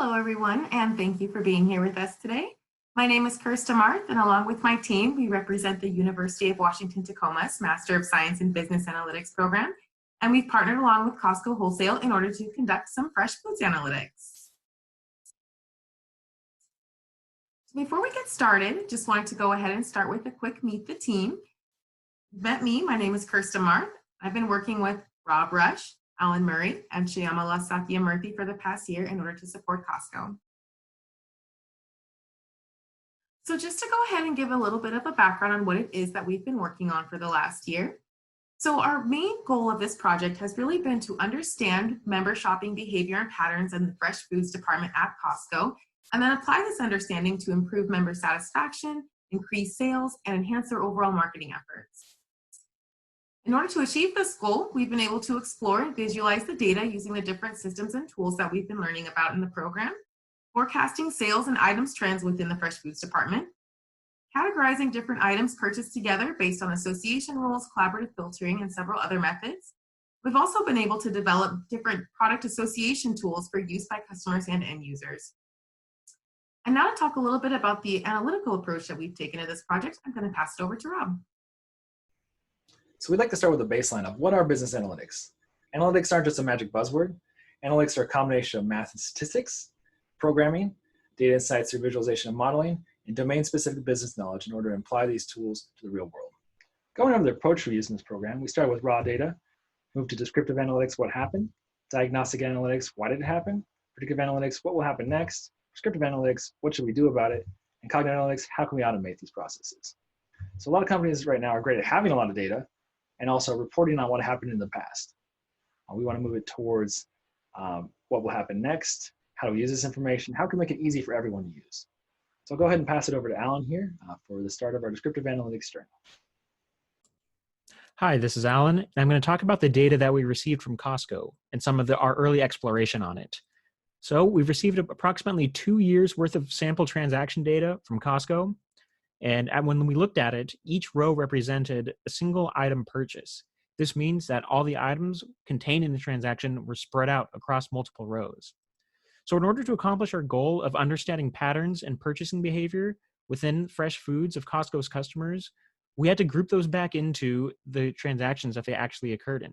Hello, everyone, and thank you for being here with us today. My name is Kirsta Marth, and along with my team, we represent the University of Washington-Tacoma's Master of Science in Business Analytics program, and we've partnered along with Costco Wholesale in order to conduct some fresh foods analytics. So before we get started, just wanted to go ahead and start with a quick meet the team. You've met me, my name is Kirsta Marth. I've been working with Rob Rush, Alan Murray, and Shyamala Satyamurthy for the past year in order to support Costco. So just to go ahead and give a little bit of a background on what it is that we've been working on for the last year. So our main goal of this project has really been to understand member shopping behavior and patterns in the fresh foods department at Costco, and then apply this understanding to improve member satisfaction, increase sales, and enhance their overall marketing efforts. In order to achieve this goal, we've been able to explore and visualize the data using the different systems and tools that we've been learning about in the program, forecasting sales and items trends within the fresh foods department, categorizing different items purchased together based on association rules, collaborative filtering, and several other methods. We've also been able to develop different product association tools for use by customers and end users. And now to talk a little bit about the analytical approach that we've taken to this project, I'm going to pass it over to Rob. So we'd like to start with a baseline of what are business analytics. Analytics aren't just a magic buzzword. Analytics are a combination of math and statistics, programming, data insights through visualization and modeling, and domain-specific business knowledge in order to apply these tools to the real world. Going over the approach we use in this program, we started with raw data, moved to descriptive analytics, what happened, diagnostic analytics, why did it happen, predictive analytics, what will happen next, prescriptive analytics, what should we do about it, and cognitive analytics, how can we automate these processes. So a lot of companies right now are great at having a lot of data, and also reporting on what happened in the past. We want to move it towards what will happen next, how do we use this information, how can we make it easy for everyone to use. So I'll go ahead and pass it over to Alan here for the start of our descriptive analytics journey. Hi, this is Alan, and I'm going to talk about the data that we received from Costco and some of our early exploration on it. So we've received approximately 2 years worth of sample transaction data from Costco. And when we looked at it, each row represented a single item purchase. This means that all the items contained in the transaction were spread out across multiple rows. So in order to accomplish our goal of understanding patterns and purchasing behavior within fresh foods of Costco's customers, we had to group those back into the transactions that they actually occurred in.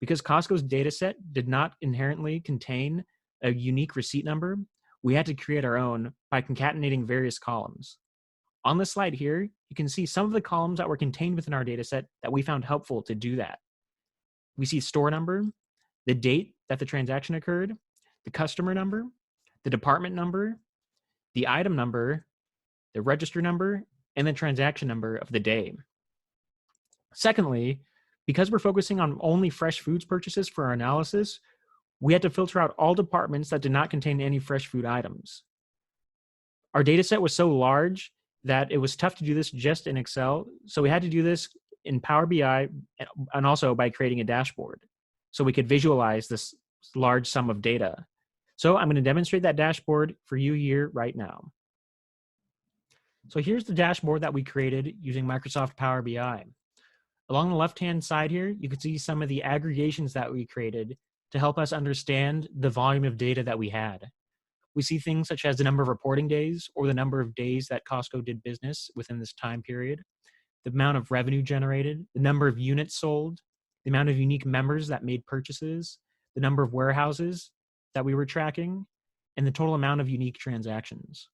Because Costco's data set did not inherently contain a unique receipt number, we had to create our own by concatenating various columns. On the slide here, you can see some of the columns that were contained within our data set that we found helpful to do that. We see store number, the date that the transaction occurred, the customer number, the department number, the item number, the register number, and the transaction number of the day. Secondly, because we're focusing on only fresh foods purchases for our analysis, we had to filter out all departments that did not contain any fresh food items. Our data set was so large that it was tough to do this just in Excel. So we had to do this in Power BI and also by creating a dashboard so we could visualize this large sum of data. So I'm going to demonstrate that dashboard for you here right now. So here's the dashboard that we created using Microsoft Power BI. Along the left-hand side here, you can see some of the aggregations that we created to help us understand the volume of data that we had. We see things such as the number of reporting days or the number of days that Costco did business within this time period, the amount of revenue generated, the number of units sold, the amount of unique members that made purchases, the number of warehouses that we were tracking, and the total amount of unique transactions.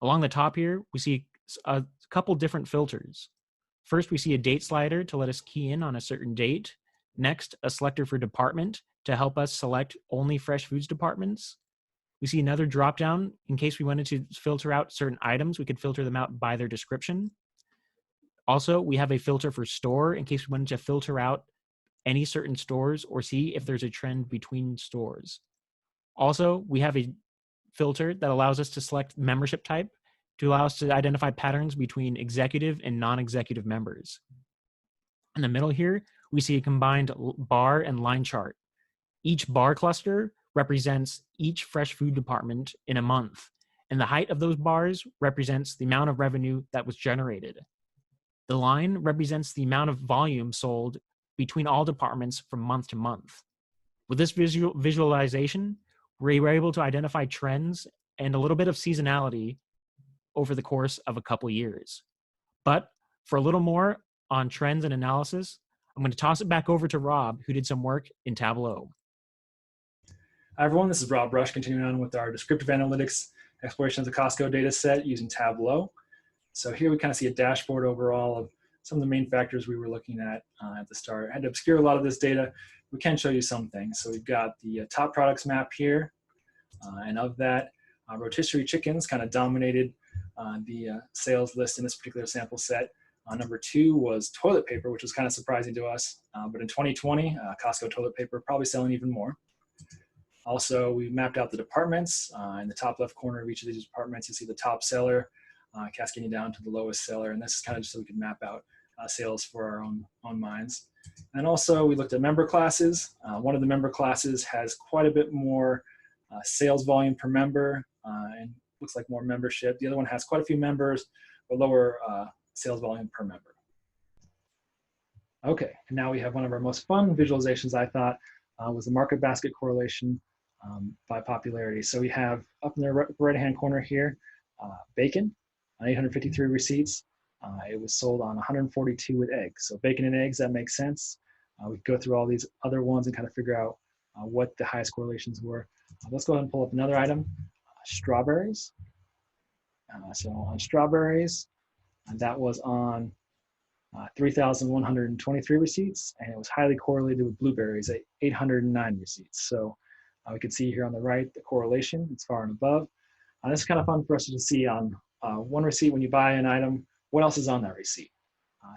Along the top here, we see a couple different filters. First, we see a date slider to let us key in on a certain date. Next, a selector for department to help us select only fresh foods departments. We see another dropdown in case we wanted to filter out certain items, we could filter them out by their description. Also, we have a filter for store in case we wanted to filter out any certain stores or see if there's a trend between stores. Also, we have a filter that allows us to select membership type to allow us to identify patterns between executive and non-executive members. In the middle here, we see a combined bar and line chart. Each bar cluster represents each fresh food department in a month, and the height of those bars represents the amount of revenue that was generated. The line represents the amount of volume sold between all departments from month to month. With this visualization, we were able to identify trends and a little bit of seasonality over the course of a couple years. But for a little more on trends and analysis, I'm going to toss it back over to Rob, who did some work in Tableau. Hi, everyone. This is Rob Brush, continuing on with our descriptive analytics exploration of the Costco data set using Tableau. So here we kind of see a dashboard overall of some of the main factors we were looking at the start. I had to obscure a lot of this data. We can show you some things. So we've got the top products map here. And of that, rotisserie chickens kind of dominated the sales list in this particular sample set. Number 2 was toilet paper, which was kind of surprising to us. But in 2020, Costco toilet paper probably selling even more. Also, we mapped out the departments. In the top left corner of each of these departments, you see the top seller cascading down to the lowest seller. And this is kind of just so we could map out sales for our own minds. And also, we looked at member classes. One of the member classes has quite a bit more sales volume per member and looks like more membership. The other one has quite a few members, but lower sales volume per member. Okay, and now we have one of our most fun visualizations, I thought, was the market basket correlation by popularity. So we have up in the right-hand corner here, bacon on 853 receipts. It was sold on 142 with eggs. So bacon and eggs, that makes sense. We could go through all these other ones and kind of figure out what the highest correlations were. Let's go ahead and pull up another item, strawberries. So on strawberries, that was on 3,123 receipts, and it was highly correlated with blueberries at 809 receipts. So we can see here on the right the correlation. It's far and above. This is kind of fun for us to see on one receipt when you buy an item, what else is on that receipt.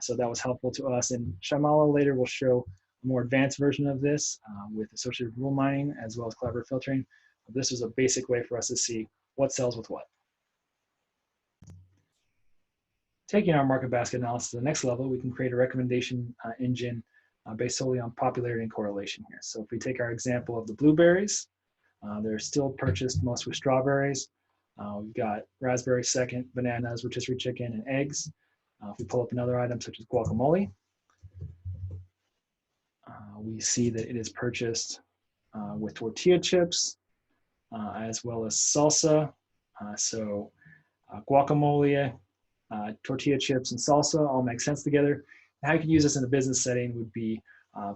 So that was helpful to us. And Shyamala later will show a more advanced version of this with associative rule mining as well as collaborative filtering. This is a basic way for us to see what sells with what. Taking our market basket analysis to the next level, we can create a recommendation engine based solely on popularity and correlation here. So if we take our example of the blueberries, they're still purchased most with strawberries. We've got raspberry second, bananas, rotisserie chicken, and eggs. If we pull up another item such as guacamole, we see that it is purchased with tortilla chips as well as salsa. So guacamole, tortilla chips, and salsa all make sense together. And how you can use this in a business setting would be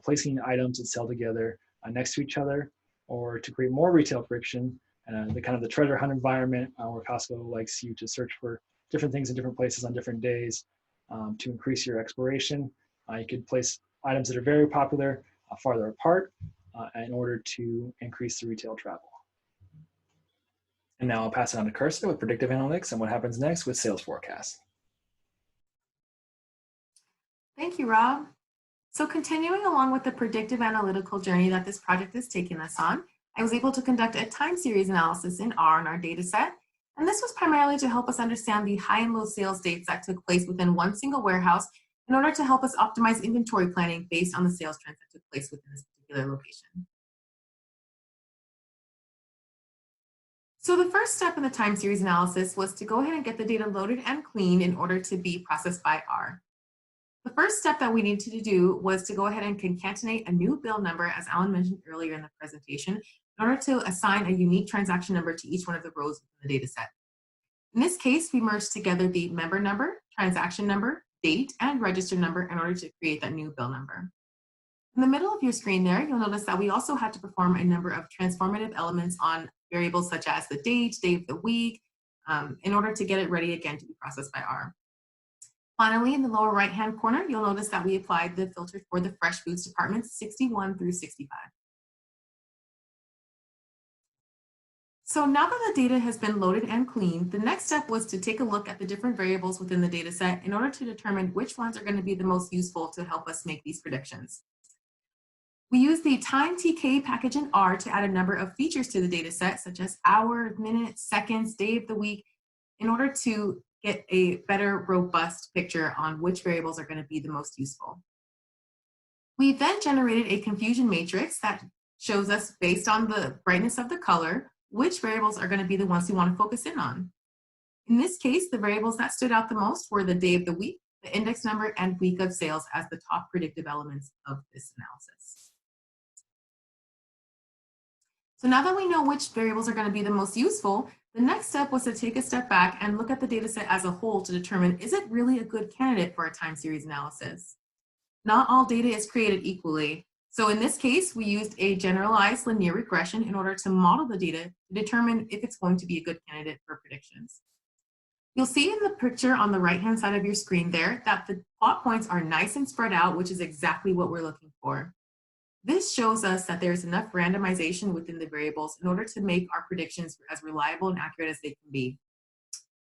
placing items that sell together next to each other, or to create more retail friction, the kind of the treasure hunt environment where Costco likes you to search for different things in different places on different days to increase your exploration. You could place items that are very popular farther apart in order to increase the retail travel. And now I'll pass it on to Kirsten with predictive analytics and what happens next with sales forecasts. Thank you, Rob. So continuing along with the predictive analytical journey that this project is taking us on, I was able to conduct a time series analysis in R on our data set. And this was primarily to help us understand the high and low sales dates that took place within one single warehouse in order to help us optimize inventory planning based on the sales trends that took place within this particular location. So the first step in the time series analysis was to go ahead and get the data loaded and cleaned in order to be processed by R. The first step that we needed to do was to go ahead and concatenate a new bill number, as Alan mentioned earlier in the presentation, in order to assign a unique transaction number to each one of the rows in the data set. In this case, we merged together the member number, transaction number, date, and register number in order to create that new bill number. In the middle of your screen there, you'll notice that we also had to perform a number of transformative elements on variables such as the date, day of the week, in order to get it ready again to be processed by R. Finally, in the lower right-hand corner, you'll notice that we applied the filter for the fresh foods departments 61 through 65. So now that the data has been loaded and cleaned, the next step was to take a look at the different variables within the data set in order to determine which ones are going to be the most useful to help us make these predictions. We use the time TK package in R to add a number of features to the data set, such as hour, minute, seconds, day of the week, in order to get a better, robust picture on which variables are going to be the most useful. We then generated a confusion matrix that shows us, based on the brightness of the color, which variables are going to be the ones we want to focus in on. In this case, the variables that stood out the most were the day of the week, the index number, and week of sales as the top predictive elements of this analysis. So now that we know which variables are going to be the most useful, the next step was to take a step back and look at the data set as a whole to determine, is it really a good candidate for a time series analysis? Not all data is created equally. So in this case, we used a generalized linear regression in order to model the data to determine if it's going to be a good candidate for predictions. You'll see in the picture on the right-hand side of your screen there that the plot points are nice and spread out, which is exactly what we're looking for. This shows us that there's enough randomization within the variables in order to make our predictions as reliable and accurate as they can be.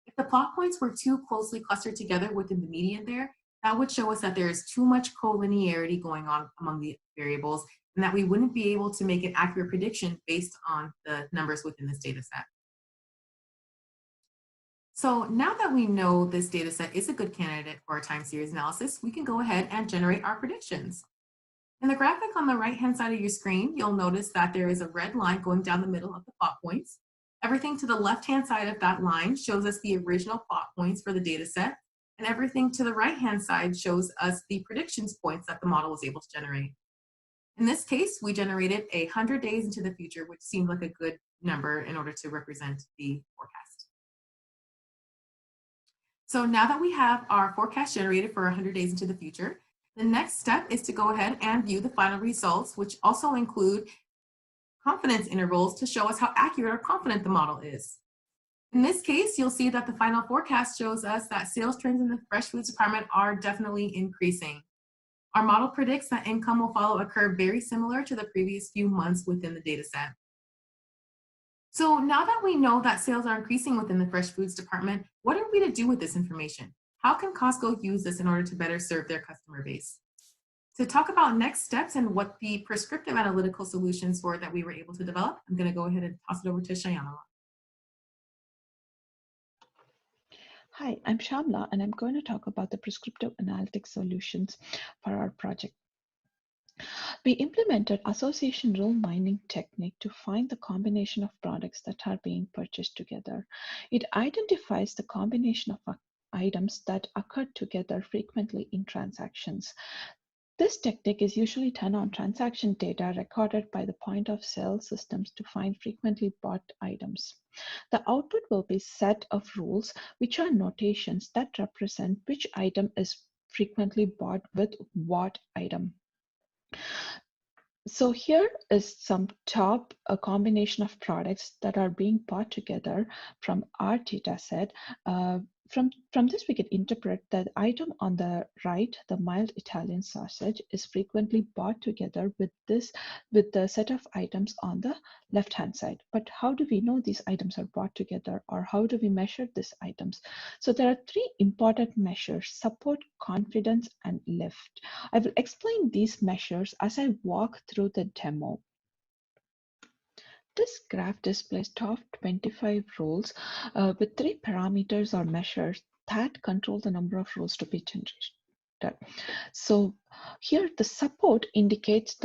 If the plot points were too closely clustered together within the median there, that would show us that there is too much collinearity going on among the variables and that we wouldn't be able to make an accurate prediction based on the numbers within this data set. So now that we know this data set is a good candidate for a time series analysis, we can go ahead and generate our predictions. In the graphic on the right-hand side of your screen, you'll notice that there is a red line going down the middle of the plot points. Everything to the left-hand side of that line shows us the original plot points for the data set, and everything to the right-hand side shows us the predictions points that the model was able to generate. In this case, we generated 100 days into the future, which seemed like a good number in order to represent the forecast. So now that we have our forecast generated for 100 days into the future, the next step is to go ahead and view the final results, which also include confidence intervals to show us how accurate or confident the model is. In this case, you'll see that the final forecast shows us that sales trends in the fresh foods department are definitely increasing. Our model predicts that income will follow a curve very similar to the previous few months within the data set. So now that we know that sales are increasing within the fresh foods department, what are we to do with this information? How can Costco use this in order to better serve their customer base? To talk about next steps and what the prescriptive analytical solutions were that we were able to develop, I'm going to go ahead and toss it over to Shayana. Hi, I'm Shamla, and I'm going to talk about the prescriptive analytics solutions for our project. We implemented association rule mining technique to find the combination of products that are being purchased together. It identifies the combination of items that occur together frequently in transactions. This technique is usually done on transaction data recorded by the point of sale systems to find frequently bought items. The output will be a set of rules, which are notations that represent which item is frequently bought with what item. So here is some top a combination of products that are being bought together from our data set. From this, we can interpret that the item on the right, the mild Italian sausage, is frequently bought together with the set of items on the left-hand side. But how do we know these items are bought together, or how do we measure these items? So there are three important measures: support, confidence, and lift. I will explain these measures as I walk through the demo. This graph displays top 25 roles with three parameters or measures that control the number of roles to be generated. So here the support indicates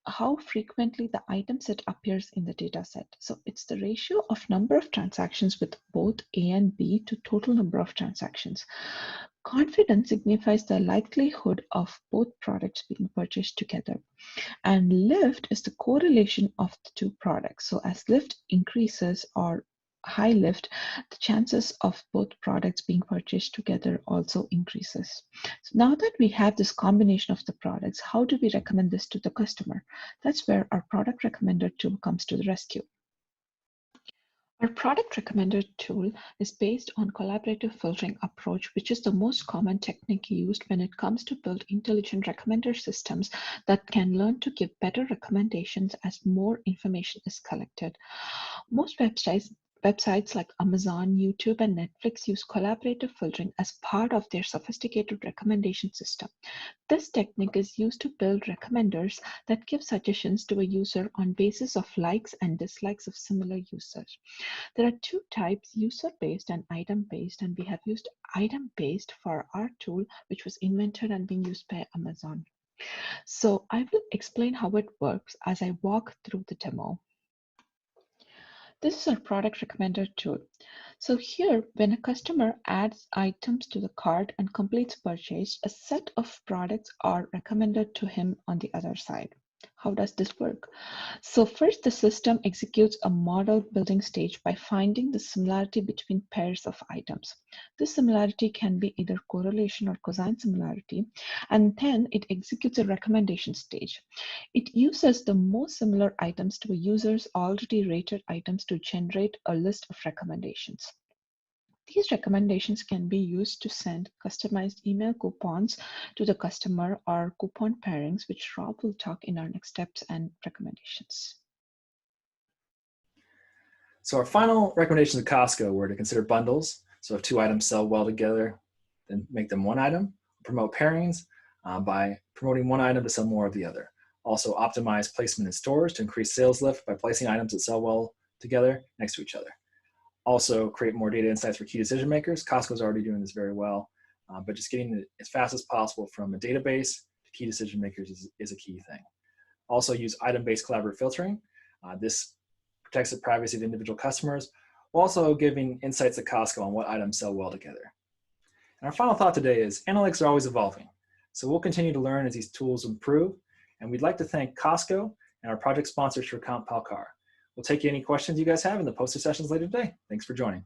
how frequently the item set appears in the data set. So it's the ratio of number of transactions with both A and B to total number of transactions. Confidence signifies the likelihood of both products being purchased together. And lift is the correlation of the two products. So as lift increases or high lift, the chances of both products being purchased together also increases. So now that we have this combination of the products, how do we recommend this to the customer? That's where our product recommender tool comes to the rescue. Our product recommender tool is based on collaborative filtering approach, which is the most common technique used when it comes to build intelligent recommender systems that can learn to give better recommendations as more information is collected. Most websites like Amazon, YouTube, and Netflix use collaborative filtering as part of their sophisticated recommendation system. This technique is used to build recommenders that give suggestions to a user on basis of likes and dislikes of similar users. There are two types, user-based and item-based, and we have used item-based for our tool, which was invented and being used by Amazon. So I will explain how it works as I walk through the demo. This is our product recommender tool. So here, when a customer adds items to the cart and completes purchase, a set of products are recommended to him on the other side. How does this work? So first, the system executes a model building stage by finding the similarity between pairs of items. This similarity can be either correlation or cosine similarity, and then it executes a recommendation stage. It uses the most similar items to a user's already rated items to generate a list of recommendations. These recommendations can be used to send customized email coupons to the customer or coupon pairings, which Rob will talk in our next steps and recommendations. So our final recommendations at Costco were to consider bundles. So if two items sell well together, then make them one item. Promote pairings by promoting one item to sell more of the other. Also optimize placement in stores to increase sales lift by placing items that sell well together next to each other. Also create more data insights for key decision makers. Costco's already doing this very well, but just getting it as fast as possible from a database to key decision makers is a key thing. Also use item-based collaborative filtering. This protects the privacy of individual customers, while also giving insights at Costco on what items sell well together. And our final thought today is analytics are always evolving. So we'll continue to learn as these tools improve. And we'd like to thank Costco and our project sponsors for Count Palcar. We'll take any questions you guys have in the poster sessions later today. Thanks for joining.